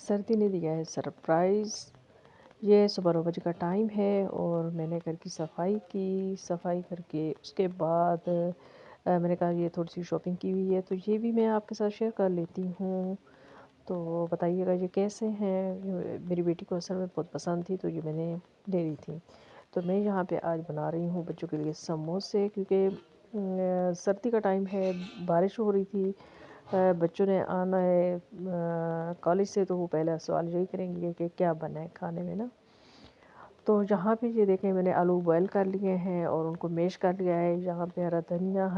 सर्दी ने दिया है सरप्राइज़। ये सुबह 9 बजे का टाइम है और मैंने घर की सफाई की। सफाई करके उसके बाद मैंने कहा ये थोड़ी-सी शॉपिंग की हुई है, तो ये भी मैं आपके साथ शेयर कर लेती हूँ। तो बताइएगा ये कैसे हैं? ये मेरी बेटी को असल में बहुत पसंद थी, तो ये मैंने ले ली थी। तो मैं यहाँ पे आज बना रही हूँ बच्चों के लिए समोसे, क्योंकि सर्दी का टाइम है, बारिश हो रही थी। बच्चों ने आना है कॉलेज से, तो वो पहला सवाल यही करेंगे कि क्या बना है खाने में ना। तो यहाँ पे ये देखें, मैंने आलू बॉयल कर लिए हैं और उनको मैश कर लिया है। यहाँ पे हरा धनिया,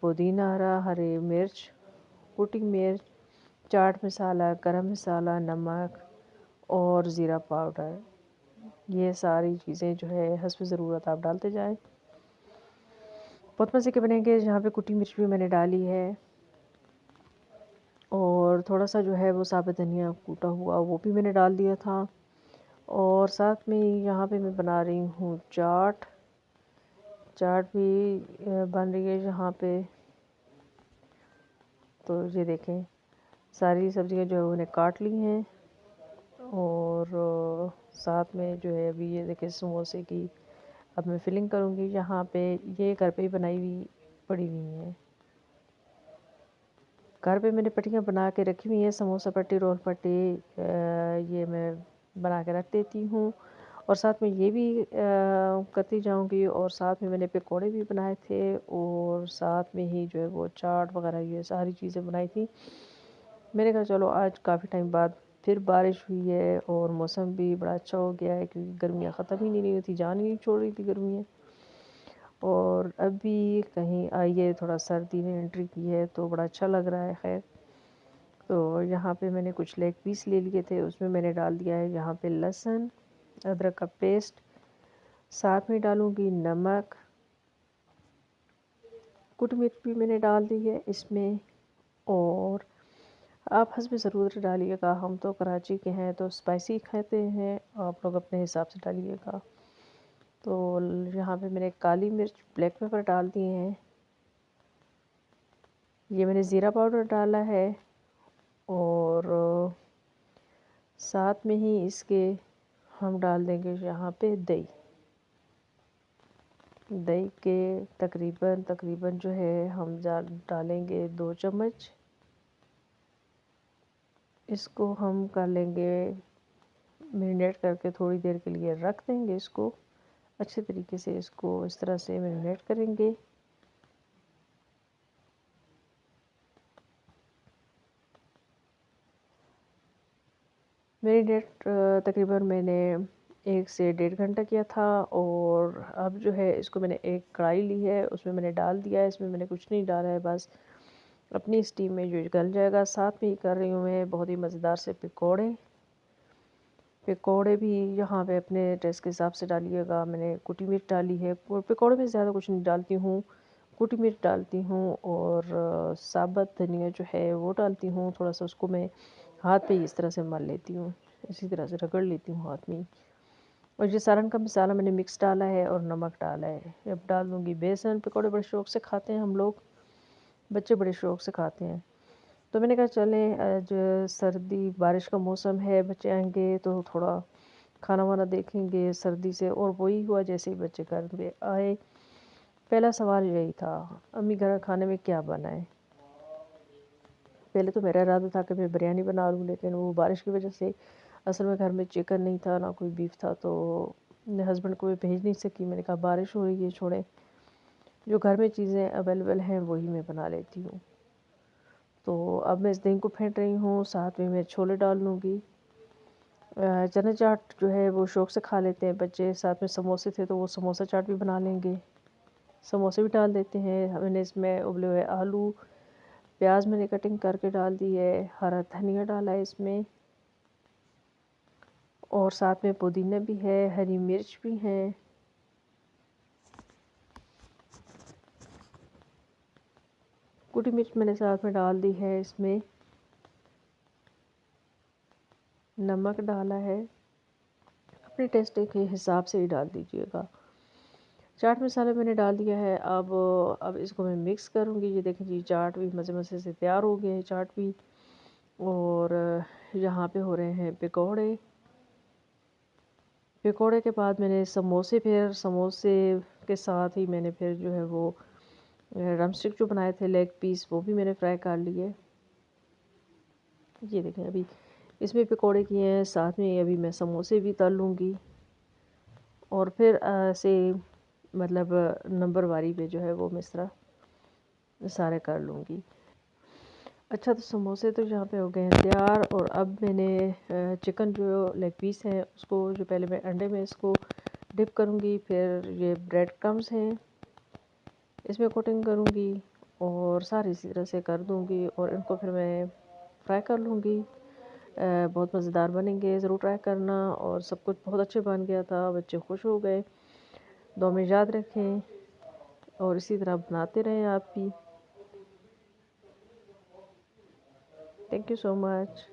पुदीना, हरी मिर्च, कुटी मिर्च, चाट मसाला, गरम मसाला, नमक और ज़ीरा पाउडर, ये सारी चीज़ें जो है हस्ब ज़रूरत आप डालते जाएँ। बहुत मज़े के बनेंगे। यहाँ पे कुटी मिर्च भी मैंने डाली है और थोड़ा-सा जो है वो साबुत धनिया कूटा हुआ वो भी मैंने डाल दिया था। और साथ में यहाँ पे मैं बना रही हूँ चाट। चाट भी बन रही है यहाँ पे। तो ये देखें, सारी सब्जियाँ जो है उन्हें काट ली हैं और साथ में जो है अभी ये देखें समोसे की अब मैं फिलिंग करूँगी। यहाँ पे ये घर पे ही बनाई हुई पड़ी हुई हैं। घर पे मैंने पट्टियाँ बना के रखी हुई हैं, समोसा पट्टी, रोल पट्टी, ये मैं बना के रख देती हूँ। और साथ में ये भी करती जाऊँगी और साथ में मैंने पकौड़े भी बनाए थे और साथ में ही जो है वो चाट वग़ैरह ये सारी चीज़ें बनाई थी। मैंने कहा चलो आज काफ़ी टाइम बाद फिर बारिश हुई है और मौसम भी बड़ा अच्छा हो गया है, क्योंकि गर्मियाँ ख़त्म ही नहीं हुई थी, जान ही नहीं छोड़ रही थी गर्मियाँ। और अभी कहीं आई है, थोड़ा सर्दी ने एंट्री की है तो बड़ा अच्छा लग रहा है। ख़ैर, तो यहाँ पे मैंने कुछ लेग पीस ले लिए थे, उसमें मैंने डाल दिया है यहाँ पे लहसुन, अदरक का पेस्ट, साथ में डालूँगी नमक, कुटी मिर्च भी मैंने डाल दी है इसमें। और आप हस्ब ज़रूरत डालिएगा, हम तो कराची के हैं तो स्पाइसी खाते हैं, आप लोग अपने हिसाब से डालिएगा। तो यहाँ पे मैंने काली मिर्च, ब्लैक पेपर डाल दिए हैं। ये मैंने ज़ीरा पाउडर डाला है और साथ में ही इसके हम डाल देंगे यहाँ पे दही। दही के तकरीबन जो है हम डालेंगे 2 चम्मच। इसको हम कर लेंगे मैरिनेट करके, थोड़ी देर के लिए रख देंगे इसको। अच्छे तरीके से इसको इस तरह से मैरिनेट करेंगे। मैरिनेट तकरीबन मैंने 1 से 1.5 घंटा किया था। और अब जो है इसको मैंने एक कढ़ाई ली है, उसमें मैंने डाल दिया है। इसमें मैंने कुछ नहीं डाला है, बस अपनी स्टीम में जो गल जाएगा। साथ में ही कर रही हूँ मैं बहुत ही मज़ेदार से पकौड़े। पकौड़े भी यहाँ पे अपने टेस्ट के हिसाब से डालिएगा। मैंने कुटी मिर्च डाली है और पकौड़े में ज़्यादा कुछ नहीं डालती हूँ, कुटी मिर्च डालती हूँ और साबुत धनिया जो है वो डालती हूँ। थोड़ा सा उसको मैं हाथ पे ही इस तरह से मल लेती हूँ, इसी तरह से रगड़ लेती हूँ हाथ में ही। और ये सालन का मसाला मैंने मिक्स डाला है और नमक डाला है। अब डाल दूँगी बेसन। पकौड़े बड़े शौक़ से खाते हैं हम लोग, बच्चे बड़े शौक़ से खाते हैं। तो मैंने कहा चलें, आज सर्दी बारिश का मौसम है, बच्चे आएँगे तो थोड़ा खाना वाना देखेंगे सर्दी से। और वही हुआ, जैसे ही बच्चे घर पे आए पहला सवाल यही था, अम्मी घर खाने में क्या बनाएं। पहले तो मेरा इरादा था कि मैं बिरयानी बना लूँ, लेकिन वो बारिश की वजह से असल में घर में चिकन नहीं था, ना कोई बीफ था, तो अपने हस्बैंड को मैं भेज नहीं सकी। मैंने कहा बारिश हो रही है, छोड़ें, जो घर में चीज़ें अवेलेबल हैं वही मैं बना लेती हूँ। तो अब मैं इस दही को फेंट रही हूँ, साथ में मैं छोले डाल लूँगी। चना चाट जो है वो शौक़ से खा लेते हैं बच्चे। साथ में समोसे थे तो वो समोसा चाट भी बना लेंगे, समोसे भी डाल देते हैं। मैंने इसमें उबले हुए आलू, प्याज मैंने कटिंग करके डाल दी है, हरा धनिया डाला है इसमें और साथ में पुदीना भी है, हरी मिर्च भी है। कुटी मिर्च मैंने साथ में डाल दी है इसमें, नमक डाला है, अपने टेस्ट के हिसाब से ही डाल दीजिएगा। चाट मसाला मैंने डाल दिया है। अब इसको मैं मिक्स करूँगी। ये देखें जी, चाट भी मज़े मज़े से तैयार हो गया है, चाट भी। और यहाँ पे हो रहे हैं पकौड़े। पकौड़े के बाद मैंने समोसे, फिर समोसे के साथ ही मैंने फिर जो है वो ड्रमस्टिक जो बनाए थे लेग पीस, वो भी मैंने फ्राई कर लिए। ये देखें, अभी इसमें पकौड़े किए हैं, साथ में अभी मैं समोसे भी तल लूँगी और फिर ऐसे मतलब नंबर वारी पे जो है वो मैं इस तरह सारे कर लूँगी। अच्छा, तो समोसे तो यहाँ पे हो गए हैं तैयार, और अब मैंने चिकन जो लेग पीस हैं उसको जो पहले मैं अंडे में इसको डिप करूँगी, फिर ये ब्रेड क्रम्स हैं इसमें कोटिंग करूँगी और सारी इसी तरह से कर दूँगी और इनको फिर मैं फ्राई कर लूँगी। बहुत मज़ेदार बनेंगे, ज़रूर ट्राई करना। और सब कुछ बहुत अच्छे बन गया था, बच्चे खुश हो गए। दुआ में याद रखें और इसी तरह बनाते रहें आप भी। Thank you so much.